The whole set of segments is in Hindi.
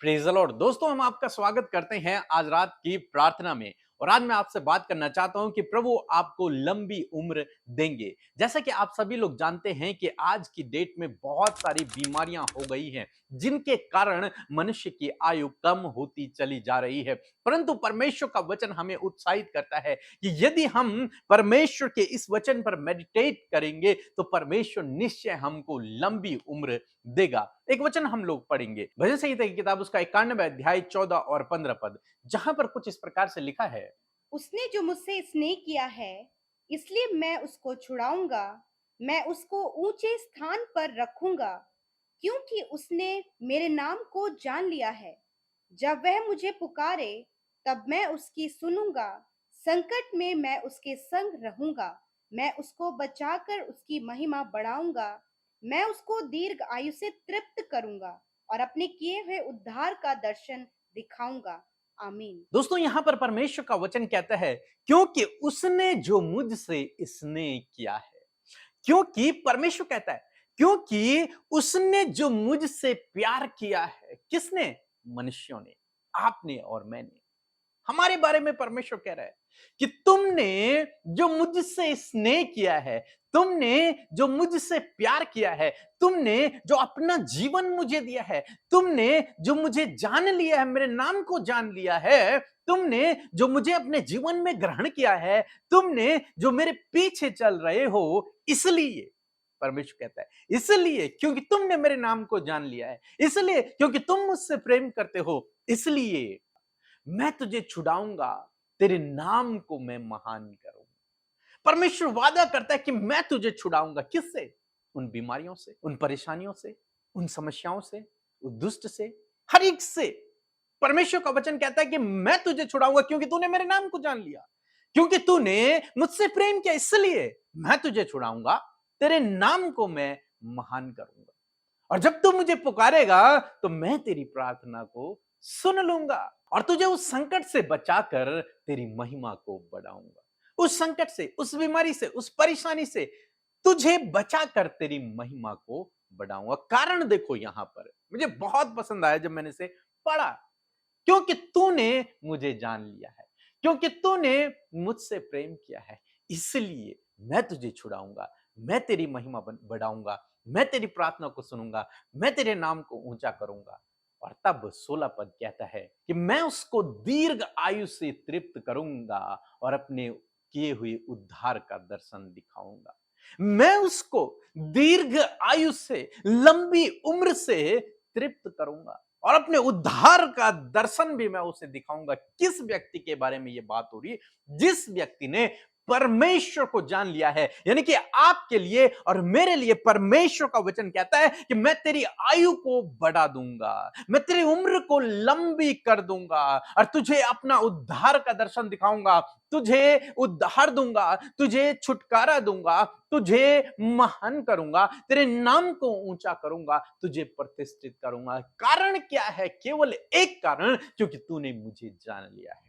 Praise the Lord. दोस्तों, हम आपका स्वागत करते हैं आज रात की प्रार्थना में। और आज मैं आपसे बात करना चाहता हूं कि प्रभु आपको लंबी उम्र देंगे। जैसा कि आप सभी लोग जानते हैं कि आज की डेट में बहुत सारी बीमारियां हो गई हैं, जिनके कारण मनुष्य की आयु कम होती चली जा रही है। परंतु परमेश्वर का वचन हमें उत्साहित करता है कि यदि हम परमेश्वर के इस वचन पर मेडिटेट करेंगे तो परमेश्वर निश्चय हमको लंबी उम्र देगा। एक वचन हम लोग पढ़ेंगे भजन संहिता की किताब उसका 91 अध्याय 14 और 15 पद, जहां पर कुछ इस प्रकार से लिखा है। उसने जो मुझसे स्नेह किया है, इसलिए मैं उसको छुड़ाऊंगा। मैं उसको ऊंचे स्थान पर रखूंगा, क्योंकि उसने मेरे नाम को जान लिया है। जब वह मुझे पुकारे, तब मैं उसकी सुनूंगा। संकट में मैं उसके संग रहूंगा। मैं उसको बचाकर उसकी महिमा बढ़ाऊंगा। मैं उसको दीर्घ आयु से तृप्त करूंगा और अपने किए हुए उद्धार का दर्शन दिखाऊंगा। आमीन। दोस्तों, यहां पर परमेश्वर का वचन कहता है, क्योंकि उसने जो मुझसे स्नेह किया है। क्योंकि परमेश्वर कहता है, क्योंकि उसने जो मुझसे प्यार किया है। किसने? मनुष्यों ने, आपने और मैंने। हमारे बारे में परमेश्वर कह रहा है कि तुमने जो मुझसे स्नेह किया है, तुमने जो मुझसे प्यार किया है, तुमने जो अपना जीवन मुझे दिया है, तुमने जो मुझे जान लिया है, मेरे नाम को जान लिया है, तुमने जो मुझे अपने जीवन में ग्रहण किया है, तुमने जो मेरे पीछे चल रहे हो, इसलिए परमेश्वर कहता है, इसलिए क्योंकि तुमने मेरे नाम को जान लिया है, इसलिए क्योंकि तुम मुझसे प्रेम करते हो, इसलिए मैं तुझे छुड़ाऊंगा, तेरे नाम को मैं महान करूंगा। परमेश्वर वादा करता है कि मैं तुझे छुड़ाऊंगा। किससे? उन बीमारियों से, उन परेशानियों से, उन समस्याओं से, उस दुष्ट से, हर एक से। परमेश्वर का वचन कहता है कि मैं तुझे छुड़ाऊंगा, क्योंकि तूने मेरे नाम को जान लिया, क्योंकि तूने मुझसे प्रेम किया, इसलिए मैं तुझे छुड़ाऊंगा, तेरे नाम को मैं महान करूंगा। और जब तू मुझे पुकारेगा तो मैं तेरी प्रार्थना को सुन लूंगा और तुझे उस संकट से बचाकर तेरी महिमा को बढ़ाऊंगा। उस संकट से, उस बीमारी से, उस परेशानी से तुझे बचाकर तेरी महिमा को बढ़ाऊंगा। कारण देखो, यहां पर मुझे बहुत पसंद आया जब मैंने इसे पढ़ा। क्योंकि तूने मुझे जान लिया है, क्योंकि तूने मुझसे प्रेम किया है, इसलिए मैं तुझे छुड़ाऊंगा, मैं तेरी महिमा बढ़ाऊंगा, मैं तेरी प्रार्थना को सुनूंगा, मैं तेरे नाम को ऊंचा करूंगा। और तब 16 पद कहता है कि मैं उसको दीर्घ आयु से तृप्त करूंगा और अपने किए हुए उद्धार का दर्शन दिखाऊंगा। मैं उसको दीर्घ आयु से, लंबी उम्र से तृप्त करूंगा और अपने उद्धार का दर्शन भी मैं उसे दिखाऊंगा। किस व्यक्ति के बारे में यह बात हो रही है? जिस व्यक्ति ने परमेश्वर को जान लिया है। यानी कि आपके लिए और मेरे लिए परमेश्वर का वचन कहता है कि मैं तेरी आयु को बढ़ा दूंगा, मैं तेरी उम्र को लंबी कर दूंगा और तुझे अपना उद्धार का दर्शन दिखाऊंगा, तुझे उद्धार दूंगा, तुझे छुटकारा दूंगा, तुझे महान करूंगा, तेरे नाम को ऊंचा करूंगा, तुझे प्रतिष्ठित करूंगा। कारण क्या है? केवल एक कारण, क्योंकि तूने मुझे जान लिया है,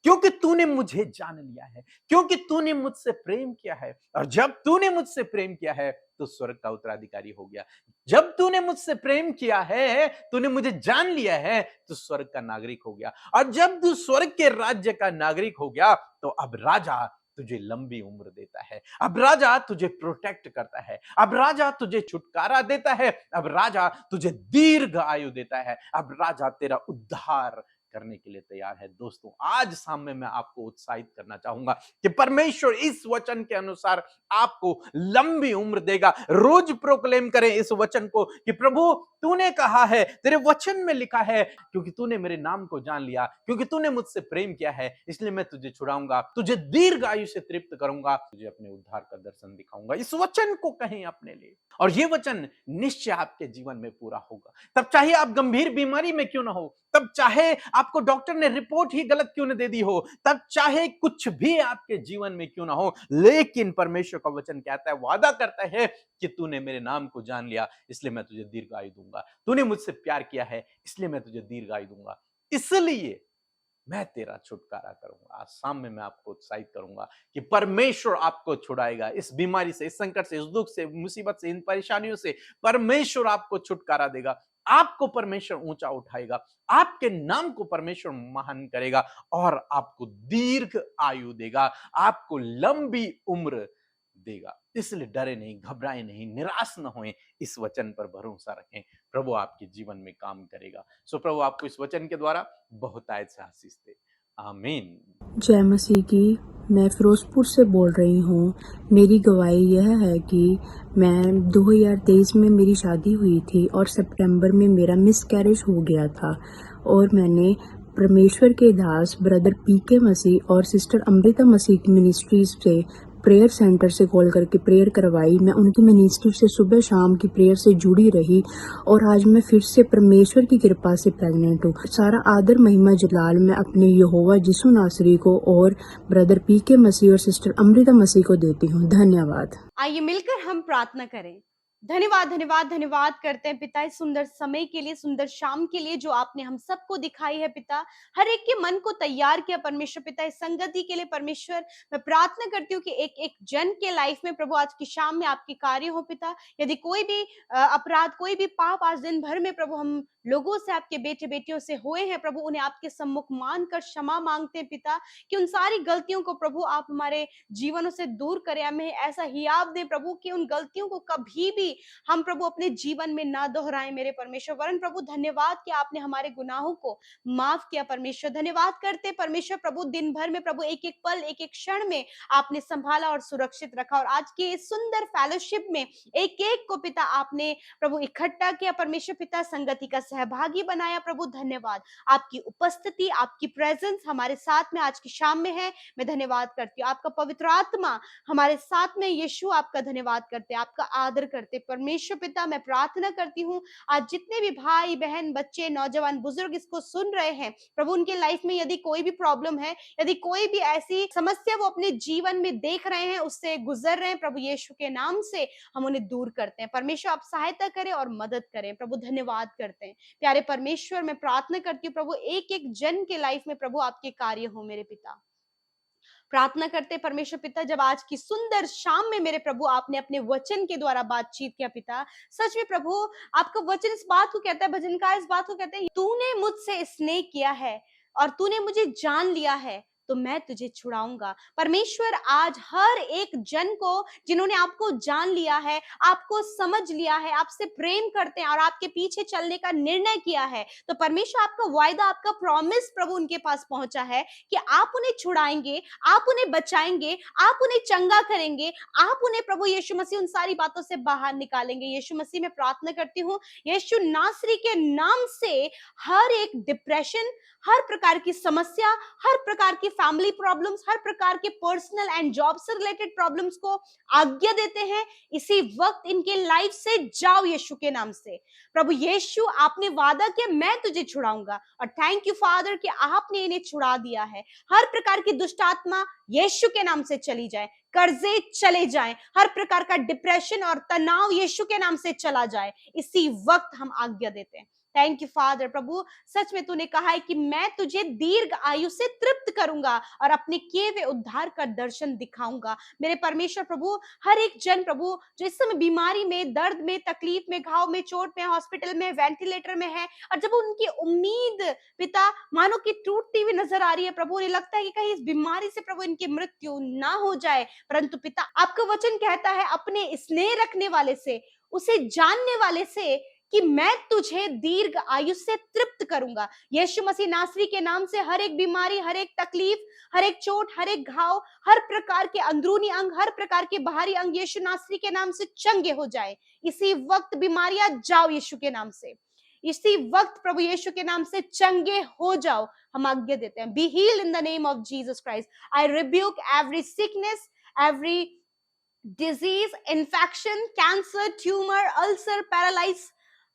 क्योंकि तूने मुझे जान लिया है, क्योंकि तूने मुझसे प्रेम किया है। और जब तूने मुझसे प्रेम किया है तो स्वर्ग का उत्तराधिकारी हो गया। जब तूने मुझसे प्रेम किया है, तूने मुझे जान लिया है, तो स्वर्ग का नागरिक हो गया। और जब तू स्वर्ग के राज्य का नागरिक हो गया तो अब राजा तुझे लंबी उम्र देता है, अब राजा तुझे प्रोटेक्ट करता है, अब राजा तुझे छुटकारा देता है, अब राजा तुझे दीर्घ आयु देता है, अब राजा तेरा उद्धार करने के लिए तैयार है। दोस्तों, आज शाम में मैं आपको उत्साहित करना चाहूंगा कि परमेश्वर इस वचन के अनुसार आपको लंबी उम्र देगा। रोज प्रोक्लेम करें इस वचन को कि प्रभु तूने कहा है, तेरे वचन में लिखा है, क्योंकि तूने मेरे नाम को जान लिया, क्योंकि तूने मुझसे प्रेम किया है, इसलिए मैं तुझे छुड़ाऊंगा, तुझे दीर्घ आयु से तृप्त करूंगा, तुझे अपने उद्धार का दर्शन दिखाऊंगा। इस वचन को कहें अपने लिए, और ये वचन निश्चय आपके जीवन में पूरा होगा। तब चाहे आप गंभीर बीमारी में क्यों ना हो, तब चाहे आपको डॉक्टर ने रिपोर्ट ही गलत क्यों न दे दी हो, तब चाहे कुछ भी आपके जीवन में क्यों ना हो, लेकिन परमेश्वर का वचन कहता है, वादा करता है कि तूने मेरे नाम को जान लिया, इसलिए मैं तुझे दीर्घ आयु दूंगा। तूने मुझसे प्यार किया है, इसलिए मैं तुझे दीर्घ आयु दूंगा। इसलिए मैं तेरा छुटकारा करूंगा। आज शाम में मैं आपको उत्साहित करूंगा कि परमेश्वर आपको छुड़ाएगा इस बीमारी से, इस संकट से, इस दुख से, मुसीबत से, इन परेशानियों से। परमेश्वर आपको छुटकारा देगा। आपको परमेश्वर ऊंचा उठाएगा, आपके नाम को परमेश्वर महान करेगा और आपको दीर्घ आयु देगा, आपको लंबी उम्र देगा। इसलिए डरे नहीं, घबराए नहीं, निराश न होएं, इस वचन पर भरोसा रखें। प्रभु आपके जीवन में काम करेगा। सो प्रभु आपको इस वचन के द्वारा बहुतायत से आशीष दे। आमीन। जय मसीह की। मैं फिरोजपुर से बोल रही हूँ। मेरी गवाही यह है कि मैं 2023 में मेरी शादी हुई थी और सितंबर में मेरा मिसकैरेज हो गया था और मैंने परमेश्वर के दास ब्रदर पीके मसीह और सिस्टर अमृता मसीह की मिनिस्ट्रीज से प्रेयर सेंटर से कॉल करके प्रेयर करवाई। मैं उनकी मिनिस्ट्री से सुबह शाम की प्रेयर से जुड़ी रही और आज मैं फिर से परमेश्वर की कृपा से प्रेग्नेंट हूँ। सारा आदर महिमा जलाल मैं अपने यहोवा यीशु नासरी को और ब्रदर पीके मसीह और सिस्टर अमृता मसीह को देती हूँ। धन्यवाद। आइए मिलकर हम प्रार्थना करें। धन्यवाद धन्यवाद धन्यवाद करते हैं पिता इस सुंदर समय के लिए, सुंदर शाम के लिए जो आपने हम सबको दिखाई है पिता। हर एक के मन को तैयार किया परमेश्वर पिता इस संगति के लिए। परमेश्वर मैं प्रार्थना करती हूँ कि एक एक जन के लाइफ में प्रभु आज की शाम में आपके कार्य हो पिता। यदि कोई भी अपराध, कोई भी पाप आज दिन भर में प्रभु हम लोगों से, आपके बेटे बेटियों से हुए हैं प्रभु, उन्हें आपके सम्मुख मानकर क्षमा मांगते हैं पिता कि उन सारी गलतियों को प्रभु आप हमारे जीवनों से दूर करें। हमें ऐसा हियाव दे प्रभु कि उन गलतियों को कभी भी हम प्रभु अपने जीवन में ना दोहराएं मेरे परमेश्वर। वरन प्रभु धन्यवाद कि आपने हमारे गुनाहों को माफ किया परमेश्वर। धन्यवाद करते परमेश्वर प्रभु दिन भर में प्रभु एक एक पल, एक एक क्षण में आपने संभाला और सुरक्षित रखा। और आज के इस सुंदर फेलोशिप में एक एक को पिता आपने प्रभु इकट्ठा किया परमेश्वर पिता, संगति का सहभागी बनाया प्रभु। धन्यवाद, आपकी उपस्थिति, आपकी प्रेजेंस हमारे साथ में आज की शाम में है। मैं धन्यवाद करती हूँ। आपका पवित्र आत्मा हमारे साथ में, यीशु आपका धन्यवाद करते, आपका आदर करते परमेश्वर पिता। मैं प्रार्थना करती हूँ आज जितने भी भाई बहन, बच्चे, नौजवान, बुजुर्ग इसको सुन रहे हैं प्रभु, उनके लाइफ में यदि कोई भी प्रॉब्लम है, यदि कोई भी ऐसी समस्या वो अपने जीवन में देख रहे हैं, उससे गुजर रहे हैं, प्रभु यीशु के नाम से हम उन्हें दूर करते हैं परमेश्वर। आप सहायता करें और मदद करें प्रभु। धन्यवाद करते हैं प्यारे परमेश्वर। मैं प्रार्थना करती हूँ प्रभु एक एक जन के लाइफ में प्रभु आपके कार्य हो मेरे पिता। प्रार्थना करते परमेश्वर पिता, जब आज की सुंदर शाम में मेरे प्रभु आपने अपने वचन के द्वारा बातचीत किया पिता, सच में प्रभु आपका वचन इस बात को कहता है, भजनकार इस बात को कहते हैं, तूने मुझसे स्नेह किया है और तूने मुझे जान लिया है तो मैं तुझे छुड़ाऊंगा। परमेश्वर आज हर एक जन को जिन्होंने आपको जान लिया है, आपको समझ लिया है, आपसे प्रेम करते हैं और आपके पीछे चलने का निर्णय किया है, तो परमेश्वर आपका वायदा, आपका प्रॉमिस प्रभु उनके पास पहुंचा है कि आप उन्हें छुड़ाएंगे, आप उन्हें बचाएंगे, आप उन्हें चंगा करेंगे, आप उन्हें प्रभु यीशु मसीह उन सारी बातों से बाहर निकालेंगे। यीशु मसीह में प्रार्थना करती हूँ, यीशु नासरी के नाम से हर एक डिप्रेशन, हर प्रकार की समस्या, हर प्रकार की फैमिली प्रॉब्लम्स, हर प्रकार के पर्सनल एंड जॉब से रिलेटेड प्रॉब्लम्स को आज्ञा देते हैं इसी वक्त इनके लाइफ से जाओ यीशु के नाम से। प्रभु यीशु आपने वादा किया मैं तुझे छुड़ाऊंगा और थैंक यू फादर कि आपने इन्हें छुड़ा दिया है। हर प्रकार की दुष्ट आत्मा यीशु के नाम से चली जाए, कर्जे चले जाएं, हर प्रकार का डिप्रेशन और तनाव यीशु के नाम से चला जाए, इसी वक्त हम आज्ञा देते हैं। Thank you father. प्रभु सच में तूने कहा है कि मैं तुझे दीर्घ आयु से तृप्त करूंगा और अपने किए हुए उद्धार का दर्शन दिखाऊंगा। मेरे परमेश्वर प्रभु हर एक जन प्रभु जो इस समय बीमारी में, दर्द में, तकलीफ में, घाव में, चोट में, हॉस्पिटल में, वेंटिलेटर में है और जब उनकी उम्मीद पिता मानो कि टूटती हुई नजर आ रही है प्रभु, उन्हें लगता है कि कहीं इस बीमारी से प्रभु इनकी मृत्यु ना हो जाए, परंतु पिता आपका वचन कहता है अपने स्नेह रखने वाले से, उसे जानने वाले से कि मैं तुझे दीर्घ आयु से तृप्त करूंगा। यीशु मसीह नासरी के नाम से हर एक बीमारी, हर एक तकलीफ, हर एक चोट, हर एक घाव, हर प्रकार के अंदरूनी अंग, हर प्रकार के बाहरी अंग यीशु नासरी के नाम से चंगे हो जाए। इसी वक्त बीमारियां जाओ यीशु के नाम से, इसी वक्त प्रभु यीशु के नाम से चंगे हो जाओ, हम आज्ञा देते हैं। Be healed in the name of Jesus Christ. I rebuke every sickness, every disease, infection, cancer, tumor, ulcer, paralysis,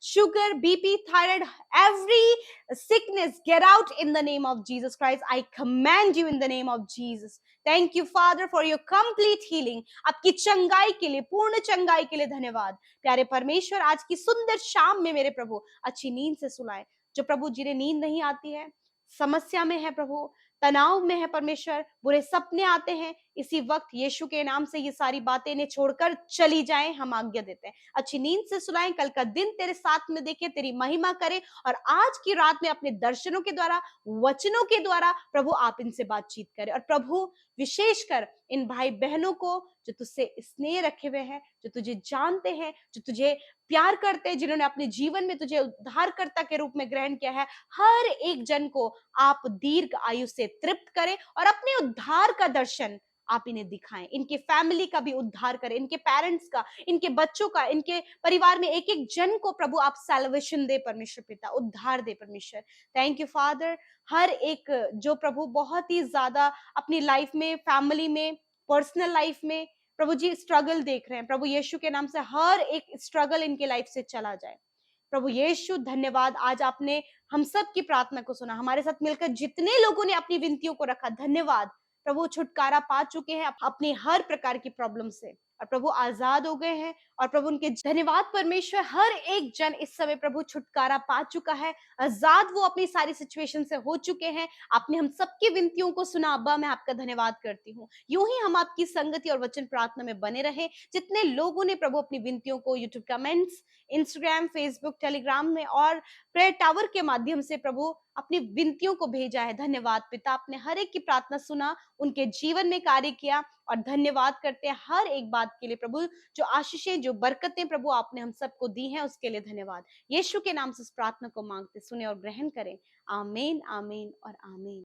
sugar, BP, thyroid, every sickness get out in the name of Jesus Christ. I command you in the name of Jesus. Thank you Father for your complete healing. आपकी चंगाई के लिए, पूर्ण चंगाई के लिए धन्यवाद। प्यारे परमेश्वर आज की सुंदर शाम में मेरे प्रभु अच्छी नींद से सुलाए। जो प्रभु जिन्हें नींद नहीं आती है, समस्या में है प्रभु, तनाव में है परमेश्वर, बुरे सपने आते हैं, इसी वक्त यीशु के नाम से ये सारी बातें इन्हें छोड़कर चली जाएं, हम आज्ञा देते हैं। अच्छी नींद से सुलाएं, कल का दिन तेरे साथ में देखे, तेरी महिमा करे, और आज की रात में अपने दर्शनों के द्वारा, वचनों के द्वारा प्रभु आप इनसे बातचीत करें। और प्रभु विशेषकर इन भाई बहनों को जो तुझसे स्नेह रखे हुए हैं, जो तुझे जानते हैं, जो तुझे प्यार करते हैं, जिन्होंने अपने जीवन में तुझे उद्धारकर्ता के रूप में ग्रहण किया है, हर एक जन को आप दीर्घ आयु से तृप्त करें और अपने उद्धार का दर्शन आप इन्हें दिखाएं। इनके फैमिली का भी उद्धार करें, इनके पेरेंट्स का, इनके बच्चों का, इनके परिवार में एक एक जन को प्रभु आप सैल्वेशन दे परमेश्वर पिता, उद्धार दे परमेश्वर। Thank you father. हर एक जो प्रभु बहुत ही ज्यादा अपनी लाइफ में, फैमिली में, पर्सनल लाइफ में प्रभु जी स्ट्रगल देख रहे हैं, प्रभु यीशु के नाम से हर एक स्ट्रगल इनके लाइफ से चला जाए। प्रभु यीशु धन्यवाद, आज आपने हम सब की प्रार्थना को सुना। हमारे साथ मिलकर जितने लोगों ने अपनी विनतियों को रखा, धन्यवाद। प्रभु छुटकारा पा चुके हैं अपनी हर प्रकार की प्रॉब्लम से, और प्रभु आजाद हो गए हैं। और प्रभु उनके धन्यवाद परमेश्वर, हर एक जन इस समय प्रभु छुटकारा पा चुका है, आजाद वो अपनी सारी सिचुएशन से हो चुके हैं। आपने हम सबकी विनतियों को सुना अब्बा, मैं आपका धन्यवाद करती हूँ। यूं ही हम आपकी संगति और वचन प्रार्थना में बने रहे। जितने लोगों ने प्रभु अपनी विनतियों को YouTube comments, Instagram, Facebook, Telegram में और प्रेयर टावर के माध्यम से प्रभु अपनी विनतियों को भेजा है, धन्यवाद पिता। आपने हर एक की प्रार्थना सुना, उनके जीवन में कार्य किया, और धन्यवाद करते हैं हर एक बात के लिए प्रभु। जो आशीषें, जो बरकतें प्रभु आपने हम सबको दी हैं, उसके लिए धन्यवाद। यीशु के नाम से इस प्रार्थना को मांगते, सुने और ग्रहण करें। आमीन, आमीन और आमीन।